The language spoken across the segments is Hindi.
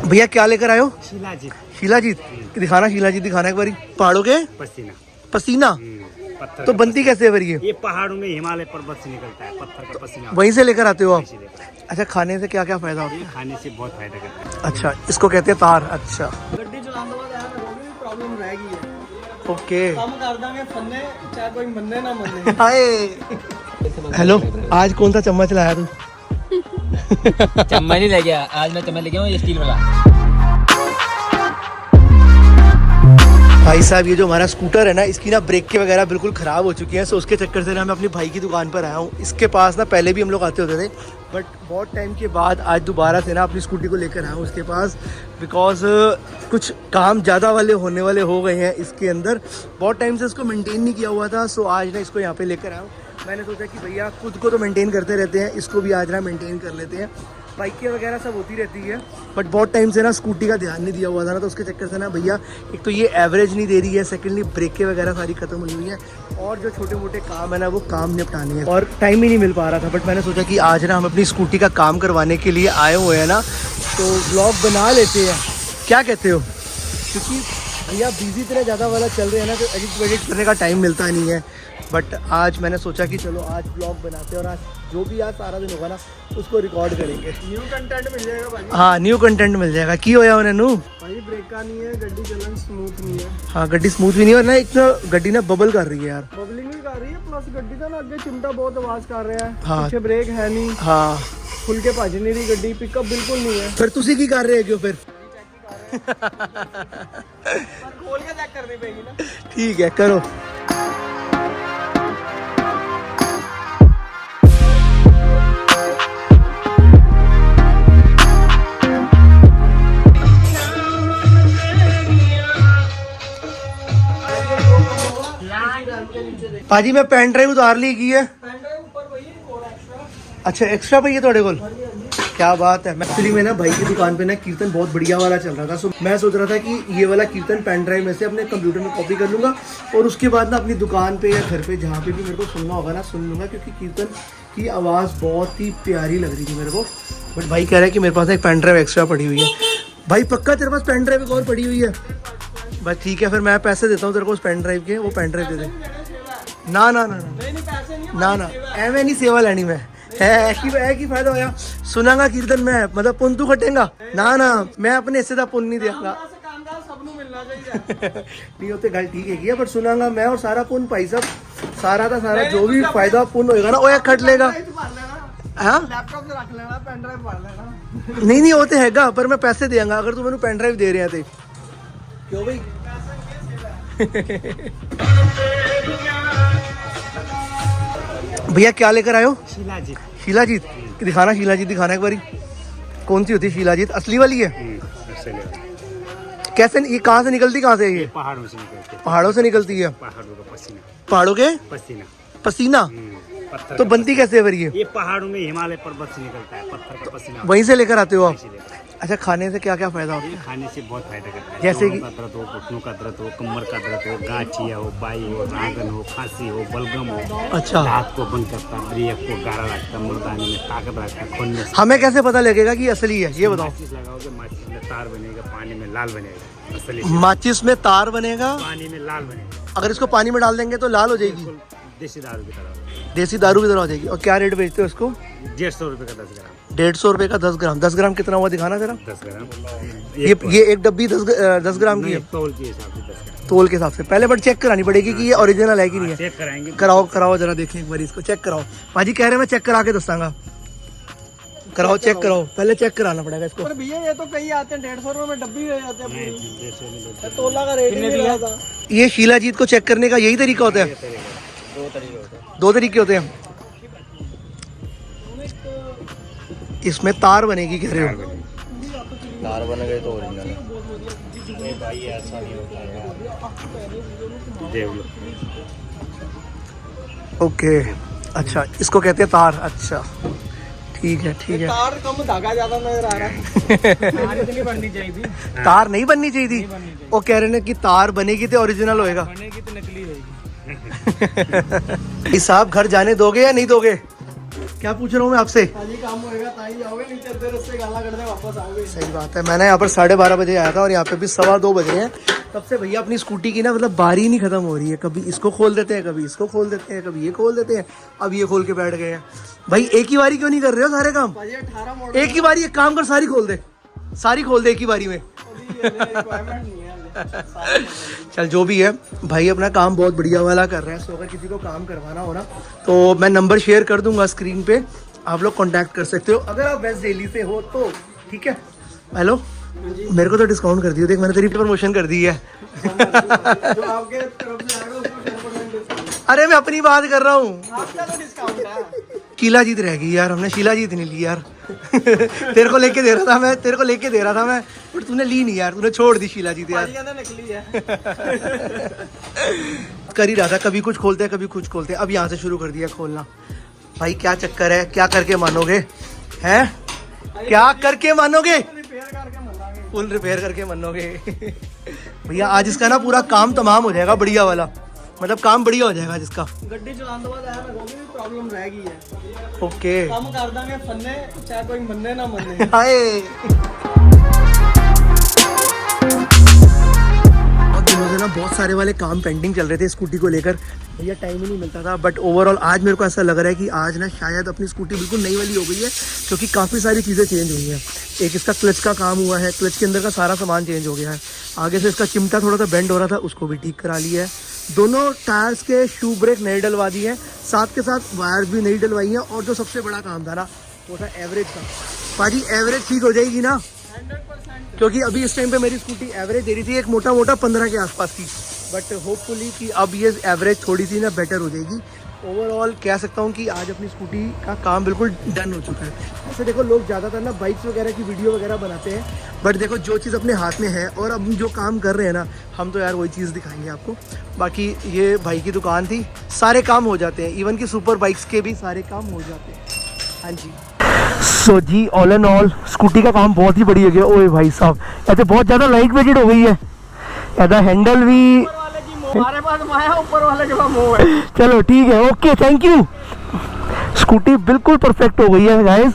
भैया क्या लेकर आए हो? शिलाजीत। शिलाजीत दिखाना, शिलाजीत दिखाना एक बारी। पहाड़ों के पसीना। पसीना पत्थर तो का बनती कैसे है फिर ये पहाड़ों में हिमालय पर्वत से निकलता है, पत्थर का पसीना वहीं से लेकर आते हो आप? वहीं से लेकर आते अच्छा, खाने से क्या क्या फायदा होता हैं। ये खाने से बहुत फायदा करता है। है? अच्छा, इसको कहते हैं तार। अच्छा ਗੱਡੀ ਚਲਾਉਣ ਤੋਂ ਬਾਅਦ ਇਹ ਵੀ ਪ੍ਰੋਬਲਮ ਰਹਿ ਗਈ ਹੈ। ओके। ਕੰਮ ਕਰ ਦਾਂਗੇ ਫੰਨੇ, ਚਾਹੇ ਕੋਈ ਮੰਨੇ ਨਾ ਮੰਨੇ। हाय हेलो, आज कौन सा चम्मच लाया तू? चम्मच नहीं ले गया, आज मैं चम्मच लेके आऊँ ये स्टील वाला। भाई साहब, ये जो हमारा स्कूटर है ना, इसकी ना ब्रेकें वगैरह बिल्कुल ख़राब हो चुकी हैं। सो उसके चक्कर से ना मैं अपनी भाई की दुकान पर आया हूँ। इसके पास ना पहले भी हम लोग आते होते थे, बट बहुत टाइम के बाद आज दोबारा से ना अपनी स्कूटी को लेकर आया हूँ उसके पास, बिकॉज कुछ काम ज़्यादा वाले होने वाले हो गए हैं इसके अंदर। बहुत टाइम से इसको मेंटेन नहीं किया हुआ था। सो आज ना इसको यहाँ पे लेकर आया हूँ। मैंने सोचा कि भैया खुद को तो मेंटेन करते रहते हैं, इसको भी आज ना मेंटेन कर लेते हैं। बाइकें वगैरह सब होती रहती है, बट बहुत टाइम से ना स्कूटी का ध्यान नहीं दिया हुआ था ना, तो उसके चक्कर से ना भैया एक तो ये एवरेज नहीं दे रही है, सेकेंडली ब्रेकें वगैरह सारी खत्म हुई हुई है, और जो छोटे मोटे काम है ना वो काम निपटाने हैं, और टाइम ही नहीं मिल पा रहा था। बट मैंने सोचा कि आज ना हम अपनी स्कूटी का काम करवाने के लिए आए हुए हैं ना, तो व्लॉग बना लेते हैं। क्या कहते हो? क्योंकि भैया बिजी इतना ज़्यादा वाला चल रहे हैं ना, तो एडिट वेडिट करने का टाइम मिलता नहीं है। बट आज मैंने सोचा कि चलो आज ब्लॉग बनाते हैं, और आज जो भी आज सारा दिन होगा ना उसको रिकॉर्ड करेंगे। न्यू कंटेंट मिल जाएगा भाई। हाँ, न्यू कंटेंट मिल जाएगा। की होया उन्हें नू भाई ब्रेका नहीं है, गड्डी चलन स्मूथ नहीं है। हाँ, गड्डी स्मूथ भी नहीं है, और ना एक तो गड्डी ना बबल कर रही है यार। बबलिंग भी कर रही है, प्लस गड्डी का ना अगे चिमटा बहुत आवाज कर रहा है। हाँ। पीछे ब्रेक है नहीं, हाँ, खुल के भज नहीं रही गड्डी, पिकअप बिल्कुल नहीं है। फिर तुसी की कर रहे हो फिर? खोल के चेक करनी पड़ेगी ना। ठीक है, करो। पाजी मैं पेन ड्राइव उतार ली की है। अच्छा, एक्स्ट्रा भैया थोड़े कोल? क्या बात है। एक्चुअली मैं ना भाई की दुकान पे ना कीर्तन बहुत बढ़िया वाला चल रहा था, सो मैं सोच रहा था कि ये वाला कीर्तन पेन ड्राइव में से अपने कंप्यूटर में कॉपी कर लूँगा, और उसके बाद ना अपनी दुकान पे या घर पे जहाँ पे भी मेरे को सुनना होगा ना सुन लूँगा, क्योंकि कीर्तन की आवाज़ बहुत ही प्यारी लग रही थी मेरे को। बट भाई कह रहा है कि मेरे पास एक पेन ड्राइव एक्स्ट्रा पड़ी हुई है। भाई पक्का तेरे पास पेन ड्राइव एक और पड़ी हुई है? बस ठीक है, फिर मैं पैसे देता हूँ तेरे को उस पेन ड्राइव के, वो पेन ड्राइव दे दे। ना ना ना ना ना, एवं नहीं सेवा लेनी मैं है की फायदा होया सुनांगा कीर्तन में, मतलब पुन तू खटेगा ना ना, मैं अपने हिस्से का पुन नहीं देगा। नहीं होते गल ठीक है, पर सुनांगा मैं, और सारा पुन भाई साहब, सारा का सारा जो भी फायदा पुन होएगा ना वो खट लेगा। हाँ, लैपटॉप से रख लेना, पेन ड्राइव भर लेना। नहीं होते हैगा, पर मैं पैसे देंगा अगर तू मैंने पेन ड्राइव दे रहे हैं। क्यों भाई? भैया क्या लेकर आए हो? शिलाजीत। शिलाजीत दिखाना, शिलाजीत दिखाना एक बारी। कौन सी होती है शिलाजीत? असली वाली है? कैसे, ये कहाँ से निकलती, कहाँ से? ये पहाड़ों से निकलती है। पहाड़ों से निकलती है? पहाड़ों का पसीना। पहाड़ों के पसीना। पसीना पत्थर तो का बनती कैसे है फिर ये पहाड़ों में हिमालय पर्वत से निकलता है, पत्थर का पसीना वहीं से लेकर आते हो आप? वहीं से लेकर आते हैं। अच्छा, खाने से क्या क्या फायदा होता है? ये खाने से बहुत फायदा करता है। जैसे कि? जोड़ों का दर्द हो, घुटनों का दर्द हो, कमर का दर्द हो, गांठिया हो, बाई हो, नागन हो, खांसी हो, बलगम हो। अच्छा, हाथ को बंद करता है, ब्रेक को गाढ़ा रखता है, मुर्दाने में ताकत रखता है, खून में हमें कैसे पता लगेगा कि असली है, ये बताओ? माचिस लगाओगे, माचिस में तार बनेगा, पानी में लाल बनेगा। असली माचिस में तार बनेगा, पानी में लाल बनेगा। अगर इसको पानी में डाल देंगे तो लाल हो जाएगी? बिल्कुल देसी दारू की तरह। देसी दारू की तरह हो जाएगी। और क्या रेट बेचते हो इसको? 150 रुपये का 10 ग्राम। 150 रुपये का 10 ग्राम। 10 ग्राम कितना हुआ दिखाना जरा। 10 ग्राम ये एक डब्बी 10 ग्राम की है? तौल के हिसाब से 10 ग्राम। तोल के हिसाब से। पहले बट चेक करानी पड़ेगी कि ये ओरिजिनल है कि नहीं है। चेक कराएंगे। कराओ जरा, देखें एक बार इसको, चेक कराओ। भाजी कह रहे मैं चेक करा के दसांगा। कराओ, चेक कराओ, पहले चेक कराना पड़ेगा इसको। पर भैया ये तो कई आते हैं 150 रुपए में डब्बी हो जाते हैं पूरी। तोला का रेट नहीं रहता। ये शीलाजीत को चेक करने का यही तरीका होता है? दो तरीके होते हैं। इसमें तार बनेगी कह रहे हो? तार बन गए तो ओरिजिनल है। भाई ऐसा नहीं होता है, देख लो। ओके, अच्छा, इसको कहते हैं तार। अच्छा, ठीक है ठीक है। तार कम धागा ज्यादा नजर आ रहा है। तार इतनी बननी चाहिए थी। तार नहीं बननी चाहिए थी? वो कह रहे हैं कि तार बनेगी तो ओरिजिनल होएगा। बनेगी तो नकली होगी। भाई साहब, घर जाने दोगे या नहीं दोगे? क्या पूछ रहा हूँ मैं आपसे? खाली काम होएगा ताई जाओगे, नीचे अद्धे रास्ते गाला करने वापस आओगे। सही बात है। मैंने यहाँ पर 12:30 बजे आया था और यहाँ पे भी 2:15 बज रहे हैं। तब से भैया अपनी स्कूटी की ना मतलब बारी नहीं खत्म हो रही है। कभी इसको खोल देते हैं, कभी इसको खोल देते हैं, कभी ये खोल देते हैं, अब ये खोल के बैठ गए हैं। भाई एक ही बारी क्यों नहीं कर रहे हो सारे काम? भाई 18 मॉडल एक ही बारी एक काम कर, सारी खोल दे, सारी खोल दे एक ही बारी में। रिक्वायरमेंट नहीं है। चल जो भी है भाई, अपना काम बहुत बढ़िया वाला कर रहा है। सो अगर किसी को काम करवाना हो ना तो मैं नंबर शेयर कर दूंगा स्क्रीन पे, आप लोग कांटेक्ट कर सकते हो अगर आप वेस्ट दिल्ली से हो तो। ठीक है। हेलो, मेरे को तो डिस्काउंट कर दियो, देख मैंने तेरी प्रमोशन कर दी है। जो आपके तरफ से आएगा उसको 10% डिस्काउंट। अरे मैं अपनी बात कर रहा हूँ। आपका तो डिस्काउंट है। शीला जीत रह गई यार, हमने शीला जीत नहीं ली यार। तेरे को लेके दे रहा था मैं, बट तूने ली नहीं यार, तूने छोड़ दी शीला जीत यार। भाई कहते नकली है। कर ही रहा था, कभी कुछ खोलते हैं कभी कुछ खोलते हैं, अब यहाँ से शुरू कर दिया खोलना। भाई क्या चक्कर है, क्या करके मानोगे हैं, क्या करके मानोगे? रिपेयर करके मंगाएंगे। फुल रिपेयर करके मानोगे। भैया आज इसका ना पूरा काम तमाम हो जाएगा, बढ़िया वाला, मतलब काम बढ़िया हो जाएगा जिसका। गड्डी चलाने के बाद आया मैं कोई भी प्रॉब्लम रह गई है। ओके काम कर देंगे फन्ने, चाहे कोई मन्ने ना मन्ने। हाय। और दिनों से ना बहुत सारे वाले काम पेंडिंग चल रहे थे स्कूटी को लेकर, भैया टाइम ही नहीं मिलता था। बट ओवरऑल आज मेरे को ऐसा लग रहा है कि आज ना शायद अपनी स्कूटी बिल्कुल नई वाली हो गई है, क्योंकि काफ़ी सारी चीज़ें चेंज हुई हैं। एक इसका क्लच का काम हुआ है, क्लच के अंदर का सारा सामान चेंज हो गया है। आगे से इसका चिमटा थोड़ा सा बेंड हो रहा था, उसको भी ठीक करा लिया है। दोनों टायर्स के शू ब्रेक नए डलवा दिए हैं, साथ के साथ वायर्स भी नई डलवाई हैं। और जो सबसे बड़ा काम था ना वो था एवरेज का। पाजी एवरेज ठीक हो जाएगी ना? 100%। क्योंकि अभी इस टाइम पे मेरी स्कूटी एवरेज दे रही थी एक मोटा मोटा 15 के आसपास की, बट होपफुली कि अब ये एवरेज थोड़ी सी ना बेटर हो जाएगी। ओवरऑल कह सकता हूँ कि आज अपनी स्कूटी का काम बिल्कुल डन हो चुका है। ऐसे देखो लोग ज़्यादातर ना बाइक्स वगैरह की वीडियो वगैरह बनाते हैं, बट देखो जो चीज़ अपने हाथ में है और अब जो काम कर रहे हैं ना हम, तो यार वही चीज़ दिखाएंगे आपको। बाकी ये भाई की दुकान थी, सारे काम हो जाते हैं, इवन कि सुपर बाइक्स के भी सारे काम हो जाते हैं। हाँ जी। सो जी ऑल एंड ऑल स्कूटी का काम बहुत ही बढ़िया गया। ओए भाई साहब ऐसे बहुत ज़्यादा लाइट वेटेड हो गई है, ऐसा हैंडल भी ऊपर वाले की मोह, हमारे पास माया, ऊपर वाले के पास मोह है। चलो ठीक है, ओके थैंक यू। स्कूटी बिल्कुल परफेक्ट हो गई है गाइस,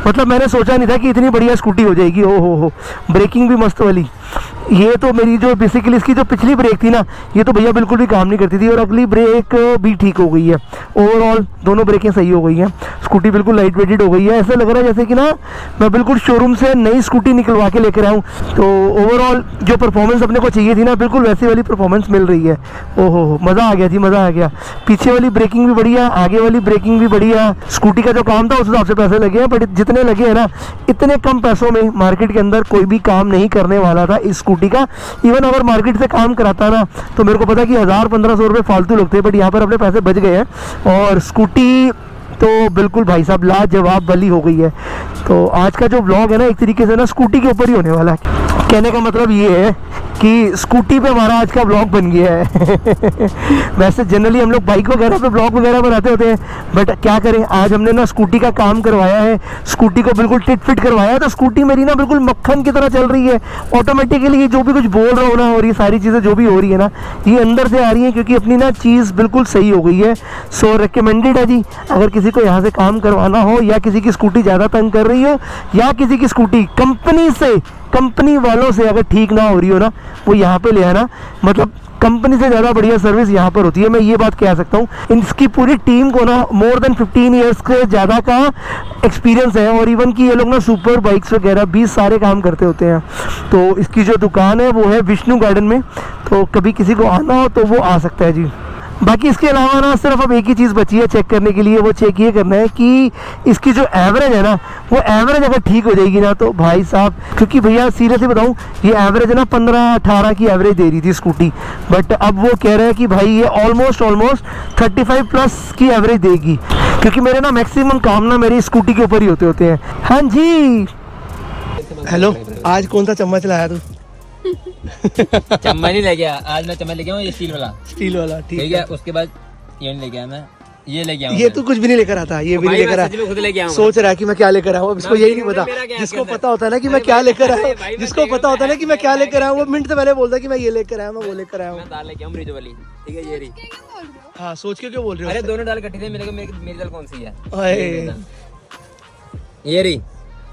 मतलब मैंने सोचा नहीं था कि इतनी बढ़िया स्कूटी हो जाएगी। ओ हो, ब्रेकिंग भी मस्त वाली। ये तो मेरी जो बेसिकली इसकी जो पिछली ब्रेक थी ना, ये तो भैया बिल्कुल भी काम नहीं करती थी, और अगली ब्रेक भी ठीक हो गई है। ओवरऑल दोनों ब्रेकें सही हो गई हैं, स्कूटी बिल्कुल लाइट वेटेड हो गई है। ऐसा लग रहा है जैसे कि ना मैं बिल्कुल शोरूम से नई स्कूटी निकलवा के लेकर आऊँ। तो ओवरऑल जो परफॉर्मेंस अपने को चाहिए थी ना, बिल्कुल वैसी वाली परफॉर्मेंस मिल रही है। ओहो मज़ा आ गया जी, मज़ा आ गया। पीछे वाली ब्रेकिंग भी बढ़िया, आगे वाली ब्रेकिंग भी बढ़िया। स्कूटी का जो काम था उस हिसाब से पैसे लगे हैं, बट जितने लगे हैं ना इतने कम पैसों में मार्केट के अंदर कोई भी काम नहीं करने वाला था इस स्कूटी का। इवन अगर मार्केट से काम कराता ना तो मेरे को पता कि 1000-1500 रुपये फालतू लगते हैं, बट यहाँ पर अपने पैसे बच गए हैं। और स्कूटी तो बिल्कुल भाई साहब लाजवाब वाली हो गई है। तो आज का जो ब्लॉग है ना एक तरीके से ना स्कूटी के ऊपर ही होने वाला है। कहने का मतलब ये है कि स्कूटी पे हमारा आज का ब्लॉग बन गया है। वैसे जनरली हम लोग बाइक वगैरह पे ब्लॉग वगैरह बनाते होते हैं, बट क्या करें आज हमने ना स्कूटी का काम करवाया है, स्कूटी को बिल्कुल टिट फिट करवाया है। तो स्कूटी मेरी ना बिल्कुल मक्खन की तरह चल रही है ऑटोमेटिकली। जो भी कुछ बोल रहा हूँ ना और ये सारी चीज़ें जो भी हो रही है ना ये अंदर से आ रही है, क्योंकि अपनी ना चीज़ बिल्कुल सही हो गई है। सो रिकमेंडेड है जी, अगर किसी को यहाँ से काम करवाना हो, या किसी की स्कूटी ज़्यादा तंग कर रही हो, या किसी की स्कूटी कंपनी वालों से अगर ठीक ना हो रही हो ना, वो यहाँ पे ले आना। मतलब कंपनी से ज़्यादा बढ़िया सर्विस यहाँ पर होती है, मैं ये बात कह सकता हूँ। इसकी पूरी टीम को ना मोर देन 15 ईयर्स के ज़्यादा का एक्सपीरियंस है, और इवन कि ये लोग ना सुपर बाइक्स वगैरह भी सारे काम करते होते हैं। तो इसकी जो दुकान है वो है विष्णु गार्डन में, तो कभी किसी को आना हो तो वो आ सकता है जी। बाकी इसके अलावा ना सिर्फ अब एक ही चीज़ बची है चेक करने के लिए, वो चेक ये करना है कि इसकी जो एवरेज है ना, वो एवरेज अगर ठीक हो जाएगी ना तो भाई साहब, क्योंकि भैया सीरियसली बताऊँ ये एवरेज है ना 15-18 की एवरेज दे रही थी स्कूटी, बट अब वो कह रहे हैं कि भाई ये ऑलमोस्ट 35 प्लस की एवरेज देगी, क्योंकि मेरे ना मैक्सिमम काम ना मेरी स्कूटी के ऊपर ही होते हैं। हाँ जी। हेलो, आज कौन सा चम्मच लाया तू? चम्मच नहीं ले गया आज, मैं चम्मच ले गया हूँ ये स्टील वाला। स्टील वाला, ठीक ठीक है। उसके बाद ये नहीं ले गया मैं, ये लेके आऊं ये तू कुछ भी नहीं लेकर आता, ये भी नहीं लेकर सच में खुद लेके आता, आऊं सोच रहा है कि मैं क्या लेकर आऊँ, अब इसको यही नहीं पता। मेरा क्या जिसको है पता होता है ना कि मैं क्या लेकर आया हूँ, जिसको पता होता है ना कि मैं क्या लेकर आया हूँ, वो मिनट से पहले बोलता है कि मैं ये लेकर आया हूँ, मैं वो लेकर आया हूँ। मैं दाल लेके आऊं मरीजों वाली, ठीक है ये रही। हाँ सोच के क्यों बोल रहे अरे हो? दोनों दाल इकट्ठी थे, मेरे को मेरी दाल कौन सी है? अरे ये रही।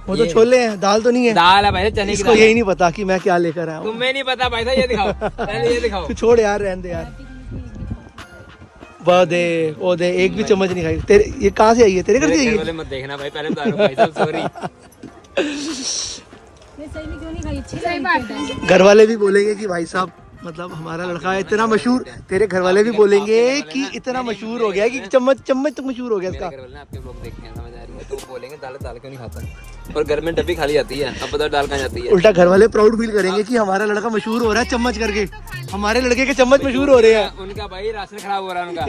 वो तो छोले हैं, दाल तो नहीं है। दाल है भाई चने की इसको दाल। यही नहीं पता कि मैं क्या लेकर आया हूँ। तुम्हें नहीं पता भाई साहब, ये दिखाओ पहले ये दिखाओ। तू छोड़ यार, रहने दे यार। वो दे एक भी चम्मच नहीं खाई तेरे। ये कहाँ से आई है? तेरे घर से आई घर है? वाले मत देखना भाई, पहले बता रहा हूं भाई साहब, सॉरी। मैं सही में क्यों नहीं खाई? अच्छी सही बात है। घर वाले भी बोलेंगे कि भाई साहब मतलब हमारा लड़का इतना मशहूर, तेरे घर वाले भी बोलेंगे कि इतना मशहूर हो गया कि चम्मच चम्मच तक मशहूर हो गया इसका। मेरे घर वाले ना आपके ब्लॉग देखे हैं, समझ आ रही है, तो वो बोलेंगे दाल दाल क्यों नहीं खाता, और घर में डब्बी खाली जाती है, अब बताओ दाल कहाँ जाती है। उल्टा घर वाले प्राउड फील करेंगे कि हमारा लड़का मशहूर हो रहा है चम्मच करके, हमारे लड़के के चम्मच मशहूर हो रहे हैं। उनका भाई राशन खराब हो रहा है उनका।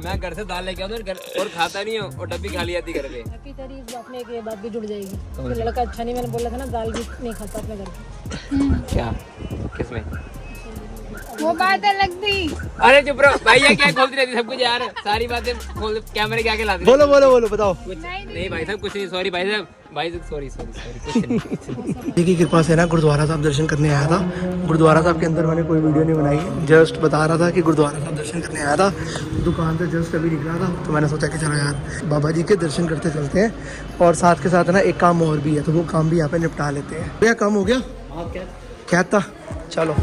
मैं घर से दाल लेके आता हूं और खाता नहीं हूँ, और डब्बी खाली जाती घर पे। बाकी तेरी इस बात में एक बात भी जुड़ जाएगी कि लड़का अच्छा नहीं, मैंने बोला था ना दाल भी नहीं खाता अपने घर की। क्या किसमें? वो बात अलग थी। अरे चुप रहो भाई, ये क्या खोलती रहती सब कुछ यार, सारी बातें खोल कैमरे के आगे लाती बोलो बोलो बोलो बताओ। नहीं भाई साहब कुछ नहीं, सॉरी भाई साहब, भाई साहब सॉरी कुछ नहीं। देखिए कृपा से ना गुरुद्वारा साहब दर्शन करने आया था। गुरुद्वारा साहब के अंदर मैंने कोई वीडियो नहीं बनाई, जस्ट बता रहा था कि गुरुद्वारा साहब दर्शन करने आया था। दुकान से जस्ट अभी निकला था, तो मैंने सोचा कि चलो यार बाबा जी के दर्शन करते चलते हैं, और साथ के साथ ना एक काम और भी है, तो वो काम भी यहाँ पे निपटा लेते हैं। भैया काम हो गया? क्या था? चलो